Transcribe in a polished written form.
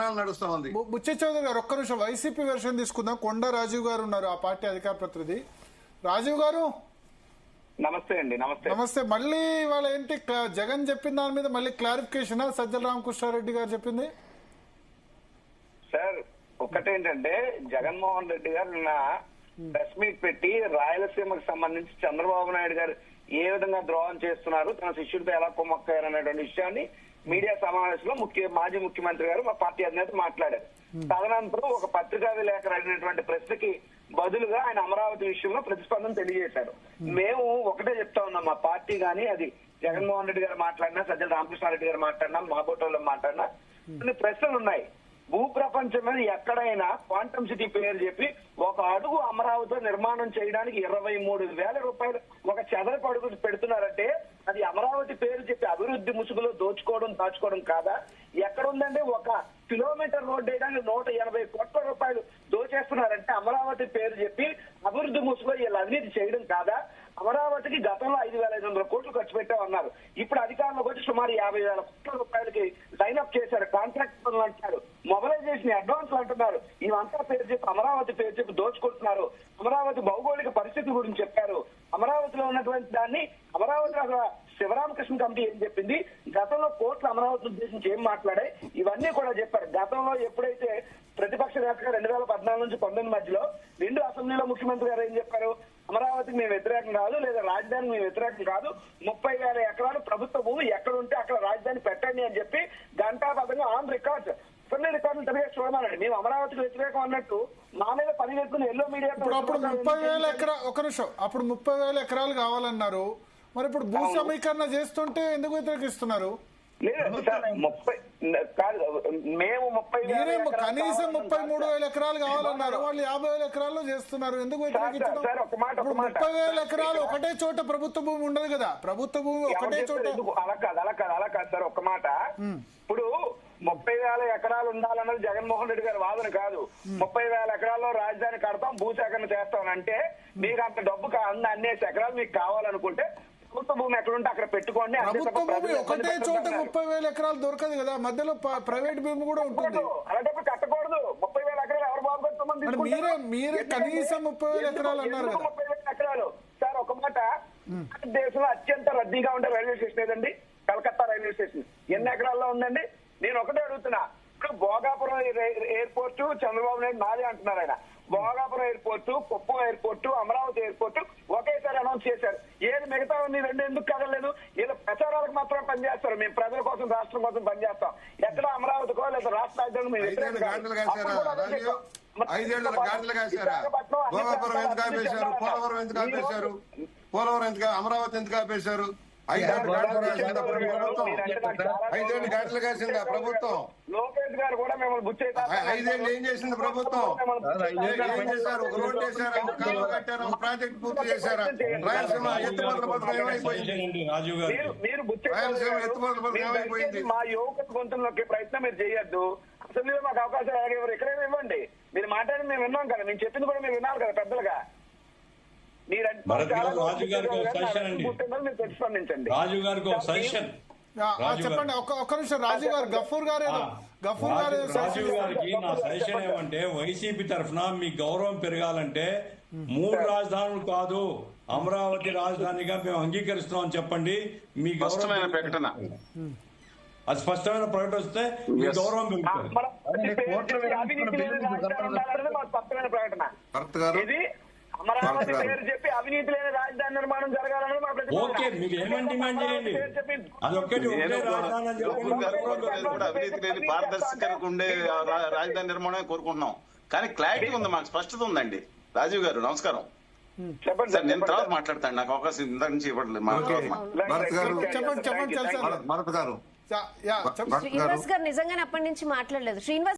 పరిపాలన నడుస్తా ఉంది. బుచ్చ చౌదరి గారు ఒక్క నిమిషం వైసీపీ వెర్షన్ తీసుకుందాం. కొండ రాజీవ్ గారు ఉన్నారు, ఆ పార్టీ అధికార ప్రతినిధి. రాజీవ్ గారు నమస్తే అండి. నమస్తే. మళ్ళీ వాళ్ళ ఏంటి జగన్ చెప్పిన దాని మీద మళ్ళీ క్లారిఫికేషన్ సజ్జల రామకృష్ణారెడ్డి గారు చెప్పింది? సార్ ఒకటేంటంటే జగన్మోహన్ రెడ్డి గారు నిన్న ప్రెస్ మీట్ పెట్టి రాయలసీమకు సంబంధించి చంద్రబాబు నాయుడు గారు ఏ విధంగా ద్రోహం చేస్తున్నారు, తన శిష్యుడితో ఎలా కుమ్మక్కారు అనేటువంటి విషయాన్ని మీడియా సమావేశంలో మాజీ ముఖ్యమంత్రి గారు మా పార్టీ అధినేత మాట్లాడారు. తదనంతరం ఒక పత్రికా విలేకరు అడిగినటువంటి ప్రశ్నకి బదులుగా ఆయన అమరావతి విషయంలో ప్రతిస్పందన తెలియజేశారు. మేము ఒకటే చెప్తా ఉన్నాం, మా పార్టీ గానీ అది జగన్మోహన్ రెడ్డి గారు మాట్లాడినా, సజ్జల రామకృష్ణారెడ్డి గారు మాట్లాడినా, మా బోటోళ్ళు మాట్లాడినా కొన్ని ప్రశ్నలు ఉన్నాయి. భూప్రపంచం మీద ఎక్కడైనా క్వాంటమ్ సిటీ పేరు చెప్పి ఒక అడుగు అమరావతిలో నిర్మాణం చేయడానికి 23,000 రూపాయలు ఒక చదరపు అడుగు పెడుతున్నారంటే అది అమరావతి పేరు చెప్పి అభివృద్ధి ముసుగులో దాచుకోవడం కాదా? ఎక్కడుందంటే ఒక కిలోమీటర్ రోడ్డు వేయడానికి 180 కోట్ల రూపాయలు దోచేస్తున్నారంటే అమరావతి పేరు చెప్పి అభివృద్ధి ముసుగులో వీళ్ళు అవినీతి చేయడం కాదా? అమరావతికి గతంలో 5,500 కోట్లు ఖర్చు పెట్టామన్నారు. ఇప్పుడు అధికారంలోకి వచ్చి సుమారు 50,000 కోట్ల రూపాయలకి లైన్అప్ చేశారు. కాంట్రాక్ట్ పనులు అంటారు, మొబలైజేషన్ అడ్వాన్స్ అంటున్నారు. ఇవంతా పేరు చెప్పి అమరావతి పేరు చెప్పి దోచుకుంటున్నారు. అమరావతి భౌగోళిక పరిస్థితి గురించి చెప్పారు. అమరావతిలో ఉన్నటువంటి దాన్ని అమరావతి శివరామకృష్ణ కమిటీ ఏం చెప్పింది, గతంలో కోర్టులు అమరావతి ఉద్దేశించి ఏం మాట్లాడాయి, ఇవన్నీ కూడా చెప్పారు. గతంలో ఎప్పుడైతే ప్రతిపక్ష నేతగా 2014 నుంచి 19 మధ్యలో 2 అసెంబ్లీలో ముఖ్యమంత్రి గారు ఏం చెప్పారు, అమరావతికి మేము వ్యతిరేకం కాదు, లేదా రాజధానికి మేము వ్యతిరేకం కాదు, 30,000 ఎకరాలు ప్రభుత్వ భూమి ఎక్కడ ఉంటే అక్కడ రాజధాని పెట్టండి అని చెప్పి ఘంటాబద్ధంగా ఆన్ రికార్డ్ కొన్ని రికార్డులు తెలియ చూడమనండి. మేము అమరావతికి వ్యతిరేకం అన్నట్టు మా మీద పని చేసుకుని ఎల్లో మీడియా అప్పుడు 30,000 ఎకరాలు ఒక నిమిషం అప్పుడు 30,000 ఎకరాలు కావాలన్నారు. మరి ఇప్పుడు భూ సమీకరణ చేస్తుంటే ఎందుకు వ్యతిరేకిస్తున్నారు? లేదు సార్, 30 కాదు, మేము 30,000 కనీసం 33,000 ఎకరాలు కావాలన్నారు. వాళ్ళు 50,000 ఎకరాల్లో చేస్తున్నారు. ఎందుకు వ్యతిరేకించడం? 30,000 ఎకరాలు ఒకటే చోట ప్రభుత్వ భూమి ఉండదు కదా. ప్రభుత్వ భూమి ఒకటే చోట అలా కాదు సార్. ఒక మాట, ఇప్పుడు 30,000 ఎకరాలు ఉండాలన్నది జగన్మోహన్ రెడ్డి గారి వాదన కాదు. 30,000 ఎకరాల్లో రాజధాని కడతాం, భూసేకరణ చేస్తాం అంటే మీకు అంత డబ్బు అన్నేసి ఎకరాలు మీకు కావాలనుకుంటే ప్రభుత్వ భూమి ఎక్కడుంటే అక్కడ పెట్టుకోండి. ప్రభుత్వ భూమి ఒకటే చోట 30,000 ఎకరాలు దొరకదు కదా, మధ్యలో ప్రైవేట్ భూమి కూడా ఉంటుంది. అలాంటప్పుడు కట్టకూడదు. 30,000 ఎకరాలు ఎవరు బాగుపడుతామని మీరే కనీసం 30,000 ఎకరాలు అన్నారు కదా. 30,000 ఎకరాలు సార్. ఒక మాట, దేశంలో అత్యంత రద్దీగా ఉండే రైల్వే స్టేషన్ ఏదండి? Calcutta railway station. ఎన్ని ఎకరాల్లో ఉందండి? నేను ఒకటే అడుగుతున్నా. ఇప్పుడు భోగాపురం ఎయిర్పోర్టు చంద్రబాబు నాయుడు నాదే అంటున్నారు ఆయన. Bhogapuram airport, Kuppam airport, Amaravati airport ఒకేసారి అనౌన్స్ చేశారు. ఏది మిగతా రెండు ఎందుకు కదలేదు? వీళ్ళు ప్రచారాలకు మాత్రం పనిచేస్తారు. మేము ప్రజల కోసం, రాష్ట్రం కోసం పనిచేస్తాం. ఎక్కడ అమరావతికో లేదా రాష్ట్ర రాజధాని పోలవరం ఎందుకు ఆపేశారు? పోలవరం ఎందుకు, అమరావతి ఎందుకు ఆపేశారు? 5 ఏళ్ళు గంటలు కాసిందా ప్రభుత్వం? లోకేష్ గారు కూడా మిమ్మల్ని 5 ఏళ్ళు ఏం చేసింది ప్రభుత్వం? ఏం చేశారు? ఒక రోడ్డు వేశారా, ఒక కాలువ కట్టారా, ఒక ప్రాజెక్ట్ పూర్తి చేశారా? రాయలసీమ ఎత్తుపల్లి పథకం ఏమైపోయింది? రాయలసీమ ఎత్తుపల్లి పథకం ఏమైపోయింది? మా యువకుల గొంతులు నొక్కే ప్రయత్నం మీరు చేయొద్దు. అసెంబ్లీలో మాకు అవకాశాలు ఎవరు ఎక్కడైనా ఇవ్వండి. మీరు మాట్లాడి మేము విన్నాం కదా, మేము చెప్పింది కూడా మీరు వినాలి కదా పెద్దలుగా. రాజు గారికి చెప్పండి. ఒక్క నిమిషం రాజు గారు, గఫూర్ గారు రాజు గారికి నా సజెషన్ ఏమంటే, వైసీపీ తరఫున మీ గౌరవం పెరగాలంటే 3 రాజధానులు కాదు, అమరావతి రాజధానిగా మేము అంగీకరిస్తున్నాం చెప్పండి. మీ గౌరవమైన ప్రకటన, అది స్పష్టమైన ప్రకటన వస్తే మీ గౌరవం పెరుగుతుంది. అమరావతి పేరు చెప్పి అవినీతి లేని రాజధాని నిర్మాణం జరగాలని మా ఓకే, మీకు ఏమని డిమాండ్ చేయండి. అదొక్కటి అవినీతి లేని పారదర్శకంగా ఉండే రాజధాని నిర్మాణమే కోరుకుంటున్నాం. కానీ క్లారిటీ ఉంది, మాకు స్పష్టత ఉందండి. రాజీవ్ గారు నమస్కారం. చెప్పండి సార్, నేను తర్వాత మాట్లాడతాను. నాకు అవకాశం ఇంత నుంచి ఇవ్వట్లేదు. చెప్పండి. భరత్ గారు శ్రీనివాస్ గారు నిజంగానే అప్పటి నుంచి మాట్లాడలేదు. శ్రీనివాస్